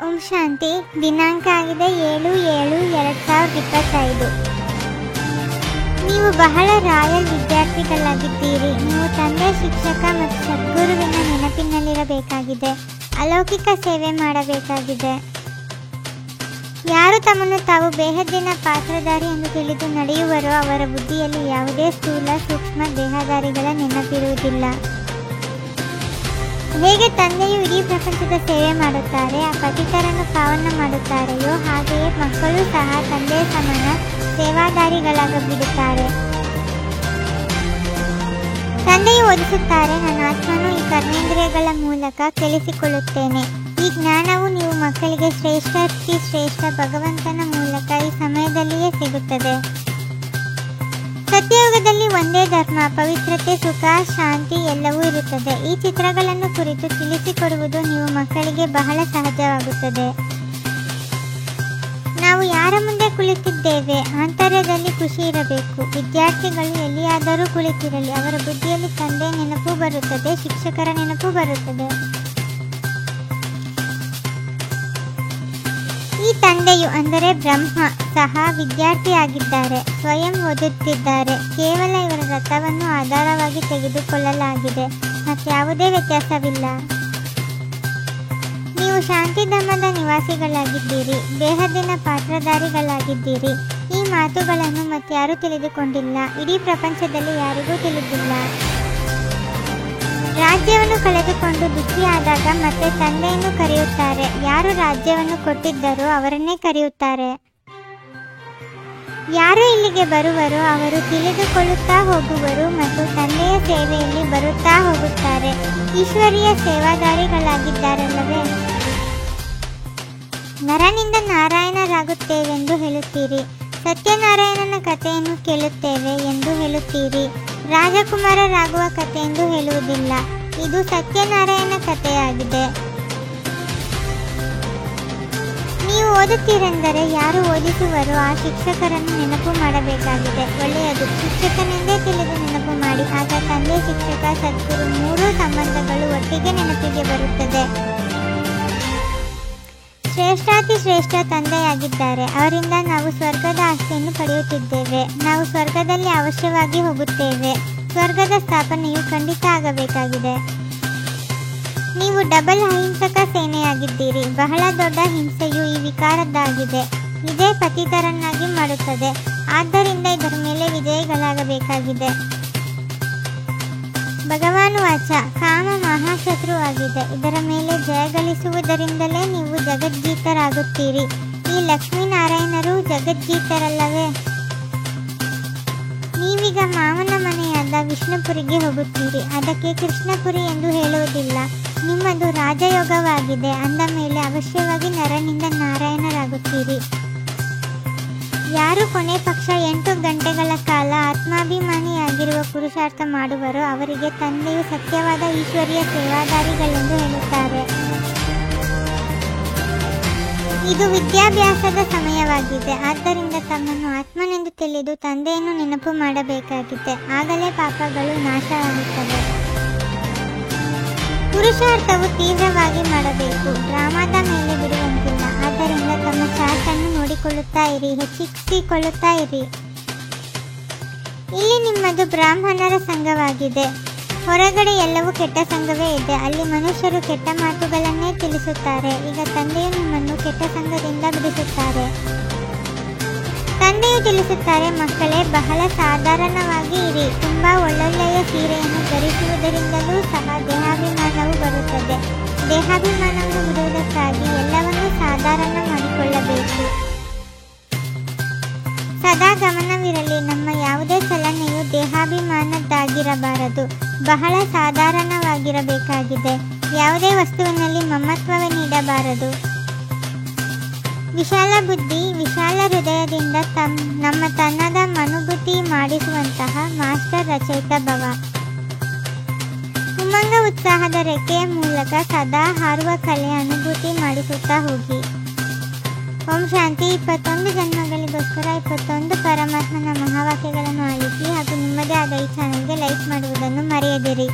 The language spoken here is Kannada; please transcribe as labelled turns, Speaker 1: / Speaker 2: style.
Speaker 1: ಓಂ ಶಾಂತಿ. ದಿನಾಂಕ ಆಗಿದೆ 7/7/2025. ನೀವು ಬಹಳ ರಾಯಲ್ ವಿದ್ಯಾರ್ಥಿಗಳಾಗಿದ್ದೀರಿ. ನೀವು ತಂದೆ, ಶಿಕ್ಷಕ ಮತ್ತು ಸದ್ಗುರುವಿನ ನೆನಪಿನಲ್ಲಿರಬೇಕಾಗಿದೆ. ಅಲೌಕಿಕ ಸೇವೆ ಮಾಡಬೇಕಾಗಿದೆ. ಯಾರು ತಮ್ಮನ್ನು ತಾವು ಬೇಹದ್ದಿನ ಪಾತ್ರಧಾರಿ ಎಂದು ತಿಳಿದು ನಡೆಯುವರೋ ಅವರ ಬುದ್ಧಿಯಲ್ಲಿ ಯಾವುದೇ ಸ್ಥೂಲ ಸೂಕ್ಷ್ಮ ದೇಹಧಾರಿಗಳ ನೆನಪಿರುವುದಿಲ್ಲ. ಹೇಗೆ ತಂದೆಯು ಇಡೀ ಪ್ರಪಂಚದ ಸೇವೆ ಮಾಡುತ್ತಾರೆ, ಆ ಪತಿತರನ್ನು ಪಾವನ ಮಾಡುತ್ತಾರೆಯೋ ಹಾಗೆಯೇ ಮಕ್ಕಳು ಸಹ ತಂದೆಯ ಸಮಾನ ಸೇವಾದಾರಿಗಳಾಗಿಬಿಡುತ್ತಾರೆ. ತಂದೆಯು ಓದಿಸುತ್ತಾರೆ, ನನ್ನ ಆತ್ಮನು ಈ ಕರ್ಮೇಂದ್ರಿಯಗಳ ಮೂಲಕ ಕೇಳಿಸಿಕೊಳ್ಳುತ್ತೇನೆ. ಈ ಜ್ಞಾನವು ನೀವು ಮಕ್ಕಳಿಗೆ ಶ್ರೇಷ್ಠ ಭಗವಂತನ ಮೂಲಕ ಈ ಸಮಯದಲ್ಲಿಯೇ ಸಿಗುತ್ತದೆ. ಸತ್ಯಯುಗದಲ್ಲಿ ಒಂದೇ ಧರ್ಮ, ಪವಿತ್ರತೆ, ಸುಖ, ಶಾಂತಿ ಎಲ್ಲವೂ ಇರುತ್ತದೆ. ಈ ಚಿತ್ರಗಳನ್ನು ಕುರಿತು ತಿಳಿಸಿಕೊಡುವುದು ನೀವು ಮಕ್ಕಳಿಗೆ ಬಹಳ ಸಹಜವಾಗುತ್ತದೆ. ನಾವು ಯಾರ ಮುಂದೆ ಕುಳಿತಿದ್ದೇವೆ, ಆಂತರ್ಯದಲ್ಲಿ ಖುಷಿ ಇರಬೇಕು. ವಿದ್ಯಾರ್ಥಿಗಳು ಎಲ್ಲಿಯಾದರೂ ಕುಳಿತಿರಲಿ, ಅವರ ಬುದ್ಧಿಯಲ್ಲಿ ತಂದೆಯ ನೆನಪು ಬರುತ್ತದೆ, ಶಿಕ್ಷಕರ ನೆನಪು ಬರುತ್ತದೆ. ಈ ತಂದೆಯು ಅಂದರೆ ಬ್ರಹ್ಮ ಸಹ ವಿದ್ಯಾರ್ಥಿಯಾಗಿದ್ದಾರೆ, ಸ್ವಯಂ ಓದುತ್ತಿದ್ದಾರೆ. ಕೇವಲ ಇವರ ರಥವನ್ನು ಆಧಾರವಾಗಿ ತೆಗೆದುಕೊಳ್ಳಲಾಗಿದೆ, ಮತ್ಯಾವುದೇ ವ್ಯತ್ಯಾಸವಿಲ್ಲ. ನೀವು ಶಾಂತಿಧಾಮದ ನಿವಾಸಿಗಳಾಗಿದ್ದೀರಿ, ಬೇಹದ್ದಿನ ಪಾತ್ರಧಾರಿಗಳಾಗಿದ್ದೀರಿ. ಈ ಮಾತುಗಳನ್ನು ಮತ್ಯಾರೂ ತಿಳಿದುಕೊಂಡಿಲ್ಲ, ಇಡೀ ಪ್ರಪಂಚದಲ್ಲಿ ಯಾರಿಗೂ ತಿಳಿದಿಲ್ಲ. ರಾಜ್ಯವನ್ನು ಕಳೆದುಕೊಂಡು ದುಃಖಿಯಾದಾಗ ಮತ್ತೆ ತಂದೆಯನ್ನು ಕರೆಯುತ್ತಾರೆ. ಯಾರು ರಾಜ್ಯವನ್ನು ಕೊಟ್ಟಿದ್ದರೋ ಅವರನ್ನೇ ಕರೆಯುತ್ತಾರೆ. ಯಾರು ಇಲ್ಲಿಗೆ ಬರುವರೋ ಅವರು ತಿಳಿದುಕೊಳ್ಳುತ್ತಾ ಹೋಗುವರು ಮತ್ತು ತಂದೆಯ ಸೇವೆಯಲ್ಲಿ ಬರುತ್ತಾ ಹೋಗುತ್ತಾರೆ. ಈಶ್ವರೀಯ ಸೇವಾದಾರಿಗಳಾಗಿದ್ದಾರಲ್ಲವೇ. ನರನಿಂದ ನಾರಾಯಣರಾಗುತ್ತೇವೆಂದು ಹೇಳುತ್ತೀರಿ, ಸತ್ಯನಾರಾಯಣನ ಕಥೆಯನ್ನು ಕೇಳುತ್ತೇವೆ ಎಂದು ಹೇಳುತ್ತೀರಿ. ರಾಜಕುಮಾರರಾಗುವ ಕಥೆಯೆಂದು ಹೇಳುವುದಿಲ್ಲ, ಇದು ಸತ್ಯನಾರಾಯಣ ಕಥೆಯಾಗಿದೆ. ನೀವು ಓದುತ್ತೀರೆಂದರೆ ಯಾರು ಓದಿಸುವರೋ ಆ ಶಿಕ್ಷಕರನ್ನು ನೆನಪು ಮಾಡಬೇಕಾಗಿದೆ. ಒಳ್ಳೆಯದು, ಶಿಕ್ಷಕನೆಂದೇ ತಿಳಿದು ನೆನಪು ಮಾಡಿ. ಆಗ ತಂದೆ, ಶಿಕ್ಷಕ, ಸದ್ಗುರು ಮೂರೂ ಸಂಬಂಧಗಳು ಒಟ್ಟಿಗೆ ನೆನಪಿಗೆ ಬರುತ್ತದೆ. ಶ್ರೇಷ್ಠ ತಂದೆಯಾಗಿದ್ದಾರೆ. ಅವರಿಂದ ನಾವು ಸ್ವರ್ಗದ ಆಸ್ತಿಯನ್ನು ಪಡೆಯುತ್ತಿದ್ದೇವೆ. ನಾವು ಸ್ವರ್ಗದಲ್ಲಿ ಅವಶ್ಯವಾಗಿ ಹೋಗುತ್ತೇವೆ. ಸ್ವರ್ಗದ ಸ್ಥಾಪನೆಯು ಖಂಡಿತ ಆಗಬೇಕಾಗಿದೆ. ನೀವು ಡಬಲ್ ಅಹಿಂಸಕ ಸೇನೆಯಾಗಿದ್ದೀರಿ. ಬಹಳ ದೊಡ್ಡ ಹಿಂಸೆಯು ಈ ವಿಕಾರದ್ದಾಗಿದೆ. ಇದೇ ಪತಿತರನ್ನಾಗಿ ಮಾಡುತ್ತದೆ. ಆದ್ದರಿಂದ ಇದರ ಮೇಲೆ ವಿಜಯಿಗಳಾಗಬೇಕಾಗಿದೆ. ಭಗವಾನ್ ವಾಚ, ಕಾಮ ಮಹಾಶತ್ರು ಆಗಿದೆ. ಇದರ ಮೇಲೆ ಜಯಗಳಿಸುವುದರಿಂದಲೇ ನೀವು ಜಗಜ್ಜೀತರಾಗುತ್ತೀರಿ. ಈ ಲಕ್ಷ್ಮೀನಾರಾಯಣರು ಜಗಜ್ಜೀತರಲ್ಲವೇ. ನೀವೀಗ ಮಾವನ ಮನೆಯಾದ ವಿಷ್ಣುಪುರಿಗೆ ಹೋಗುತ್ತೀರಿ. ಅದಕ್ಕೆ ಕೃಷ್ಣಪುರಿ ಎಂದು ಹೇಳುವುದಿಲ್ಲ. ನಿಮ್ಮದು ರಾಜಯೋಗವಾಗಿದೆ. ಅಂದ ಮೇಲೆ ಅವಶ್ಯವಾಗಿ ನರನಿಂದ ನಾರಾಯಣರಾಗುತ್ತೀರಿ. ಯಾರು ಕೊನೆ ಪಕ್ಷ 8 ಗಂಟೆಗಳ ಕಾಲ ಆತ್ಮಾಭಿಮಾನಿಯಾಗಿರುವ ಪುರುಷಾರ್ಥ ಮಾಡುವರೋ ಅವರಿಗೆ ತಂದೆಯು ಸತ್ಯವಾದ ಈಶ್ವರೀಯ ಸೇವಾದಾರಿಗಳೆಂದು ಹೇಳುತ್ತಾರೆ. ಇದು ವಿದ್ಯಾಭ್ಯಾಸದ ಸಮಯವಾಗಿದೆ. ಆದ್ದರಿಂದ ತಮ್ಮನ್ನು ಆತ್ಮನೆಂದು ತಿಳಿದು ತಂದೆಯನ್ನು ನೆನಪು ಮಾಡಬೇಕಾಗಿದೆ. ಆಗಲೇ ಪಾಪಗಳು ನಾಶವಾಗುತ್ತವೆ. ಪುರುಷಾರ್ಥವು ತೀವ್ರವಾಗಿ ಮಾಡಬೇಕು, ಡ್ರಾಮಾದ ಮೇಲೆ ಬಿಡುವಂತಿಲ್ಲ. ಆದ್ದರಿಂದ ತಮ್ಮ ಚಾರ್ಟನ್ನು ನೋಡಿಕೊಳ್ಳುತ್ತಾ ಇರಿ, ಹೆಚ್ಚಿಸಿಕೊಳ್ಳುತ್ತಾ ಇರಿ. ಇಲ್ಲಿ ನಿಮ್ಮದು ಬ್ರಾಹ್ಮಣರ ಸಂಘವಾಗಿದೆ. ಹೊರಗಡೆ ಎಲ್ಲವೂ ಕೆಟ್ಟ ಸಂಘವೇ ಇದೆ. ಅಲ್ಲಿ ಮನುಷ್ಯರು ಕೆಟ್ಟ ಮಾತುಗಳನ್ನೇ ತಿಳಿಸುತ್ತಾರೆ. ಈಗ ತಂದೆಯು ನಿಮ್ಮನ್ನು ಕೆಟ್ಟ ಸಂಘದಿಂದ ಬಿಡಿಸುತ್ತಾರೆ. ತಂದೆಯು ತಿಳಿಸುತ್ತಾರೆ, ಮಕ್ಕಳೇ, ಬಹಳ ಸಾಧಾರಣವಾಗಿ ಇರಿ. ತುಂಬಾ ಒಳ್ಳೊಳ್ಳೆಯ ಸೀರೆಯನ್ನು ಧರಿಸುವುದರಿಂದಲೂ ಸಹ ದೇಹಾಭಿಮಾನವು ಬರುತ್ತದೆ. ದೇಹಾಭಿಮಾನವನ್ನು ಬಿಡುವುದಕ್ಕಾಗಿ ಎಲ್ಲವನ್ನೂ ಸಾಧಾರಣ ಮಾಡಿಕೊಳ್ಳಬೇಕು. ಸದಾ ಗಮನವಿರಲಿ, ನಮ್ಮ ಯಾವುದೇ ಚಲನೆಯು ದೇಹಾಭಿಮಾನದ್ದಾಗಿರಬಾರದು, ಬಹಳ ಸಾಧಾರಣವಾಗಿರಬೇಕಾಗಿದೆ. ಯಾವುದೇ ವಸ್ತುವಿನಲ್ಲಿ ಮಮತ್ವವೇ ನೀಡಬಾರದು. ವಿಶಾಲ ಬುದ್ಧಿ, ವಿಶಾಲ ಹೃದಯದಿಂದ ನಮ್ಮ ತನ್ನದ ಅನುಭೂತಿ ಮಾಡಿಸುವಂತಹ ಮಾಸ್ಟರ್ ರಚಯಿತ ಭವ. ಉಮಂಗ ಉತ್ಸಾಹದ ರೆಕ್ಕೆಯ ಮೂಲಕ ಸದಾ ಹಾರುವ ಕಲೆಯ ಅನುಭೂತಿ ಮಾಡಿಸುತ್ತಾ ಹೋಗಿ. ಓಂ ಶಾಂತಿ. 21 ಜನ್ಮಗಳಿಗೋಸ್ಕರ 21 ಪರಮಾತ್ಮನ ಮಹಾವಾಕ್ಯಗಳನ್ನು ಆಲಿಸಿ ಹಾಗೂ ನಿಮ್ಮದೇ ಆದ ಈ ಚಾನೆಲ್ಗೆ ಲೈಕ್ ಮಾಡುವುದನ್ನು ಮರೆಯದಿರಿ.